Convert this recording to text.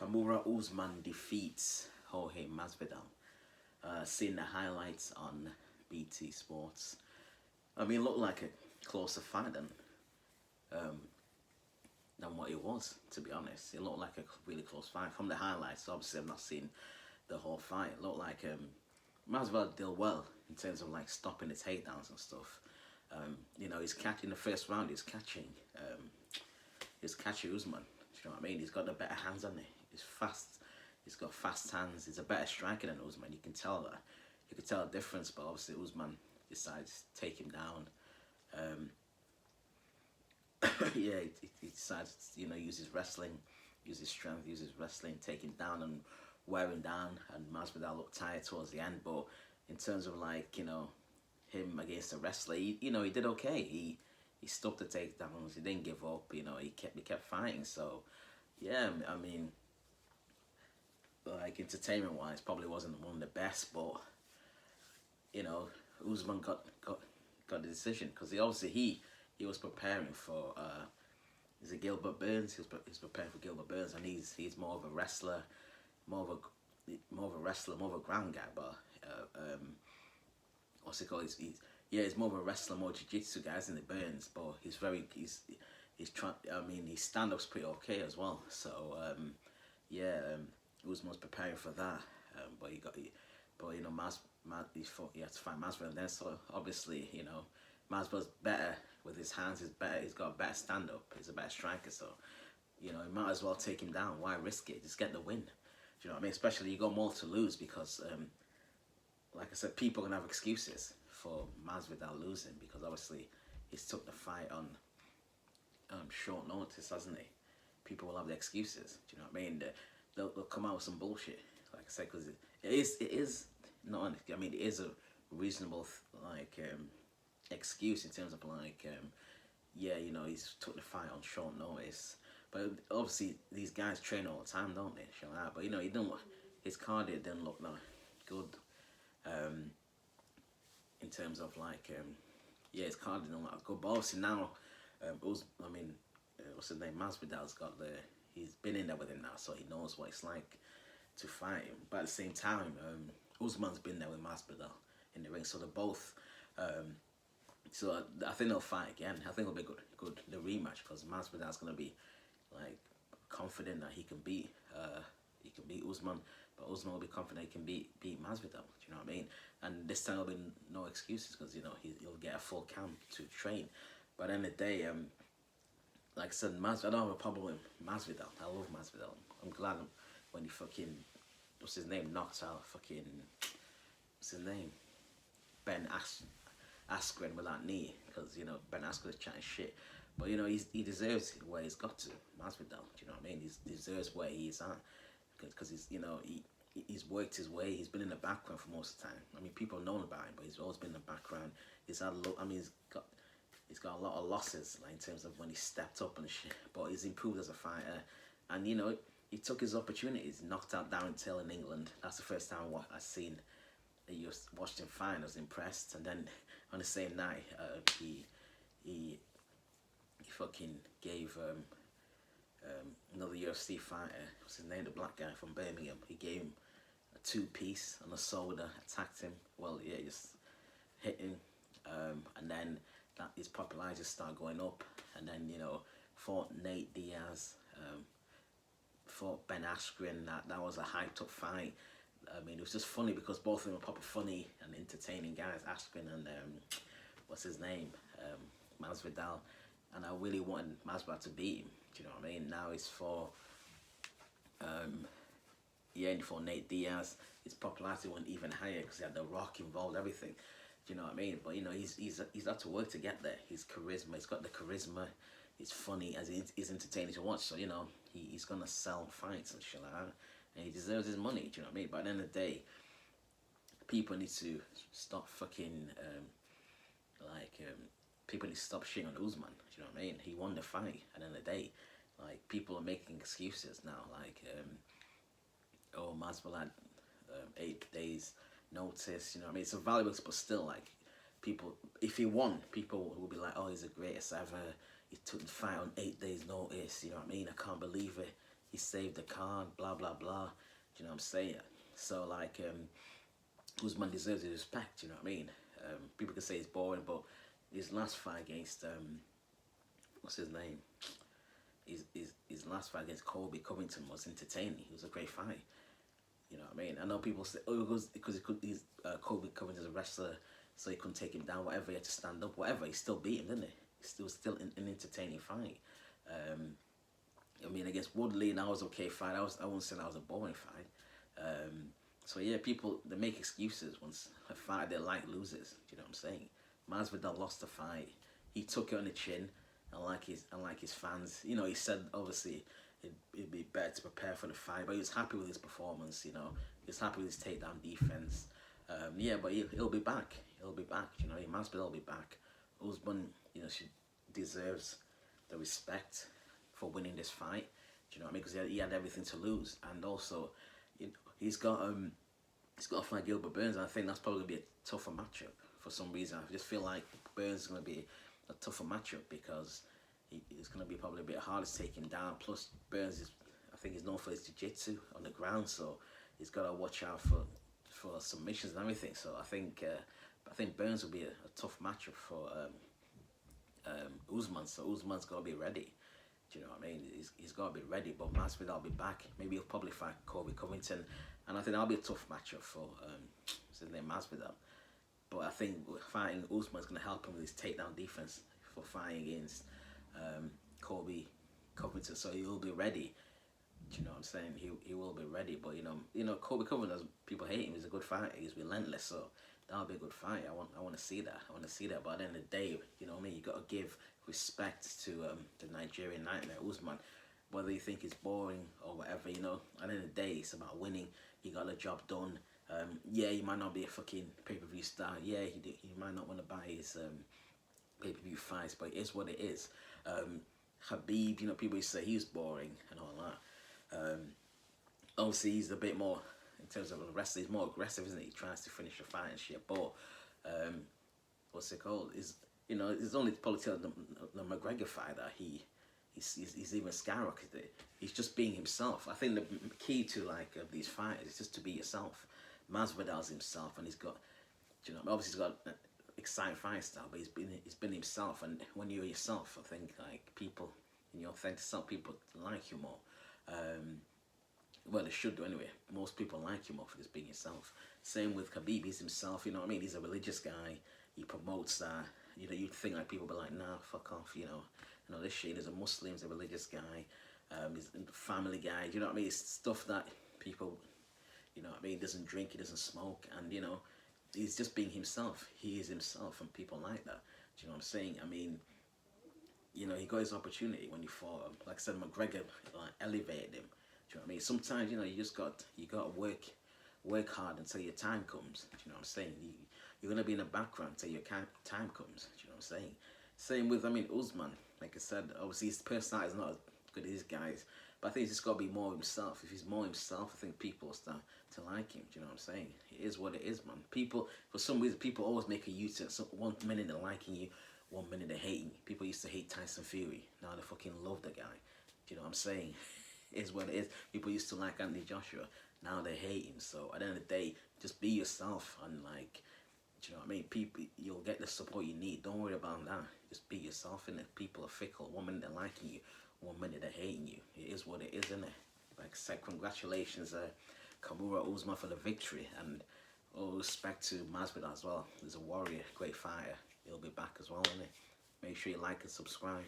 Kamaru Usman defeats Jorge Masvidal. Seeing the highlights on BT Sports. I mean, it looked like a closer fight than what it was, to be honest. It looked like a really close fight. From the highlights, obviously I've not seen the whole fight. It looked like Masvidal did well in terms of like stopping the takedowns and stuff. He's catching the first round. He's catching Usman. Do you know what I mean? He's got the better hands on it. He's fast. He's got fast hands. He's a better striker than Usman. You can tell that. You can tell the difference. But obviously Usman decides to take him down. He decides to, use his wrestling, use his strength, use his wrestling, take him down and wear him down. And Masvidal looked tired towards the end. But in terms of him against a wrestler, he did okay. He stopped the takedowns. He didn't give up. He kept fighting. So yeah, I mean, like entertainment wise, probably wasn't one of the best, but Usman got the decision because he was preparing for is it Gilbert Burns? He's preparing for Gilbert Burns, and he's more of a wrestler, more of a ground guy. But what's it called? He's more of a wrestler, more jiu-jitsu guy, isn't it, Burns? But he's trying. I mehe stand-up's pretty okay as well. So Usman's preparing for that. He had to fight Masvidal then. So obviously, Masvidal's better with his hands. He's got a better stand-up. He's a better striker. So you might as well take him down. Why risk it? Just get the win. Do you know what I mean? Especially you got more to lose because, like I said, people can have excuses for Masvidal losing because obviously he's took the fight on short notice, hasn't he? People will have the excuses. Do you know what I mean? They'll come out with some bullshit, like I said, because it is not. I mean, it is a reasonable excuse in terms of he's took the fight on short notice. But obviously these guys train all the time, don't they? But he didn't. His cardio didn't look good. In terms of his cardio didn't look good. But obviously now, what's his name? Masvidal's he's been in there with him now, so he knows what it's like to fight him. But at the same time, Usman's been there with Masvidal in the ring, so they're both. So I think they'll fight again. I think it'll be good the rematch because Masvidal's gonna be confident that he can beat Usman, but Usman will be confident he can beat Masvidal. Do you know what I mean? And this time there'll be no excuses because he'll get a full camp to train. But at the end of the day, like I said, I don't have a problem with Masvidal. I love Masvidal. I'm glad when he what's his name, knocked out what's his name, Ben Askren with that knee, because Ben Askren's chatting shit, but he deserves where he's got to. Masvidal, do you know what I mean? He deserves where he is at because he's worked his way. He's been in the background for most of the time. I mean, people have known about him, but he's always been in the background. He's got a lot of losses in terms of when he stepped up and shit, but he's improved as a fighter, and he took his opportunities. Knocked out Darren Till in England. That's the first time I seen. You watched him fight. I was impressed, and then on the same night, he fucking gave another UFC fighter, what's his name, the black guy from Birmingham. He gave him a 2-piece on the shoulder, attacked him. Just hit him, and then his popularity just started going up, and then fought Nate Diaz, fought Ben Askren. That was a hyped up fight. I mean, it was just funny because both of them are proper funny and entertaining guys, Askren and what's his name, Masvidal. And I really wanted Masvidal to beat him. Do you know what I mean? Now he's for Nate Diaz. His popularity went even higher because he had The Rock involved, everything. Do you know what I mean? But he's had to work to get there. His charisma, he's got the charisma. He's funny, as he's entertaining to watch. So he's gonna sell fights and shit like that. And he deserves his money, do you know what I mean? But at the end of the day, people need to stop people need to stop shitting on Usman, do you know what I mean? He won the fight at the end of the day. People are making excuses now, Masvidal had 8 days notice, you know what I mean? It's a valuable, but still, people, if he won, people will be like, oh, he's the greatest ever. He took the fight on 8 days notice, you know what I mean? I can't believe it. he saved the card, blah blah blah. Do you know what I'm saying? So like, Usman deserves his respect. You know what I mean? People can say it's boring, but his last fight against what's his name? His last fight against Colby Covington was entertaining. It was a great fight. You know what I mean? I know people say, oh, because Colby Covington's a wrestler, so he couldn't take him down. Whatever, he had to stand up. Whatever, he still beat him, didn't he? It was still an entertaining fight. I mean, against Woodley, that was okay fight. I wouldn't say that was a boring fight. So yeah, people, they make excuses once a fighter they like loses. Do you know what I'm saying? Masvidal lost the fight. He took it on the chin, unlike his fans. You know, he said obviously it'd be better to prepare for the fight, but he was happy with his performance. You know, he was happy with his takedown defense. Yeah, but he'll be back. He'll be back. You know, Masvidal will be back. Usman, you know, she deserves the respect for winning this fight. Do you know what I mean? Because he had everything to lose, and also, you know, he's got to fight Gilbert Burns, and I think that's probably gonna be a tougher matchup for some reason. I just feel like Burns is gonna be a tougher matchup because it's gonna be probably a bit harder to take him down. Plus, Burns I think he's known for his jiu-jitsu on the ground, so he's got to watch out for submissions and everything. So I think Burns will be a tough matchup for Usman. So Usman's got to be ready. Do you know what I mean? He's got to be ready. But Masvidal will be back. Maybe he'll probably fight Colby Covington, and I think that'll be a tough matchup for what's his name, Masvidal. But I think fighting Usman is going to help him with his takedown defense for fighting against Colby Covington. So he'll be ready. Do you know what I'm saying? He will be ready. But you know Colby Covington, people hate him. He's a good fighter. He's relentless. So that'll be a good fight. I want to see that. I want to see that. But at the end of the day, you know what I mean? You got to give respect to the Nigerian Nightmare Usman. Whether you think it's boring or whatever, you know, at the end of the day, it's about winning. He got the job done. Yeah, he might not be a fucking pay-per-view star. Yeah, he might not want to buy his pay-per-view fights, but it is what it is. Habib, you know, people say he's boring and all that. Obviously, he's a bit more, in terms of a wrestler, he's more aggressive, isn't he? He tries to finish the fight and shit, but what's it called? You know, it's only probably till the McGregor fight that he's even skyrocketed. He's just being himself. I think the key to like these fighters is just to be yourself. Masvidal's himself, and he's got, you know, obviously he's got an exciting fight style, but he's been himself. And when you're yourself, I think like people in your authentic self, people like you more. Well, they should do anyway. Most people like you more for just being yourself. Same with Khabib, he's himself. You know what I mean? He's a religious guy. He promotes that. You know, you'd think like people be like, nah, fuck off. You know this shit. He's a Muslim, he's a religious guy. He's a family guy. You know what I mean? It's stuff that people, you know what I mean, doesn't drink, he doesn't smoke, and you know, he's just being himself. He is himself, and people like that. Do you know what I'm saying? I mean, you know, he got his opportunity when he fought him. Like I said, McGregor like elevated him. Do you know what I mean? Sometimes, you know, you got to work hard until your time comes. Do you know what I'm saying? You're gonna be in the background until your time comes. Do you know what I'm saying? Same with, I mean, Usman. Like I said, obviously his personality is not as good as these guys, but I think he's just got to be more himself. If he's more himself, I think people will start to like him. Do you know what I'm saying? It is what it is, man. People, for some reason, people always make a U-turn. So 1 minute they're liking you, 1 minute they're hating you. People used to hate Tyson Fury. Now they fucking love the guy. Do you know what I'm saying? It is what it is. People used to like Anthony Joshua. Now they hate him. So at the end of the day, just be yourself, and like, do you know what I mean? People, you'll get the support you need. Don't worry about that. Just be yourself, and if people are fickle, 1 minute they're liking you, 1 minute they're hating you. It is what it is, isn't it? Like I said, congratulations, Kamaru Usman, for the victory, and all respect to Masvidal as well. He's a warrior, great fighter. He'll be back as well, isn't he? Make sure you like and subscribe.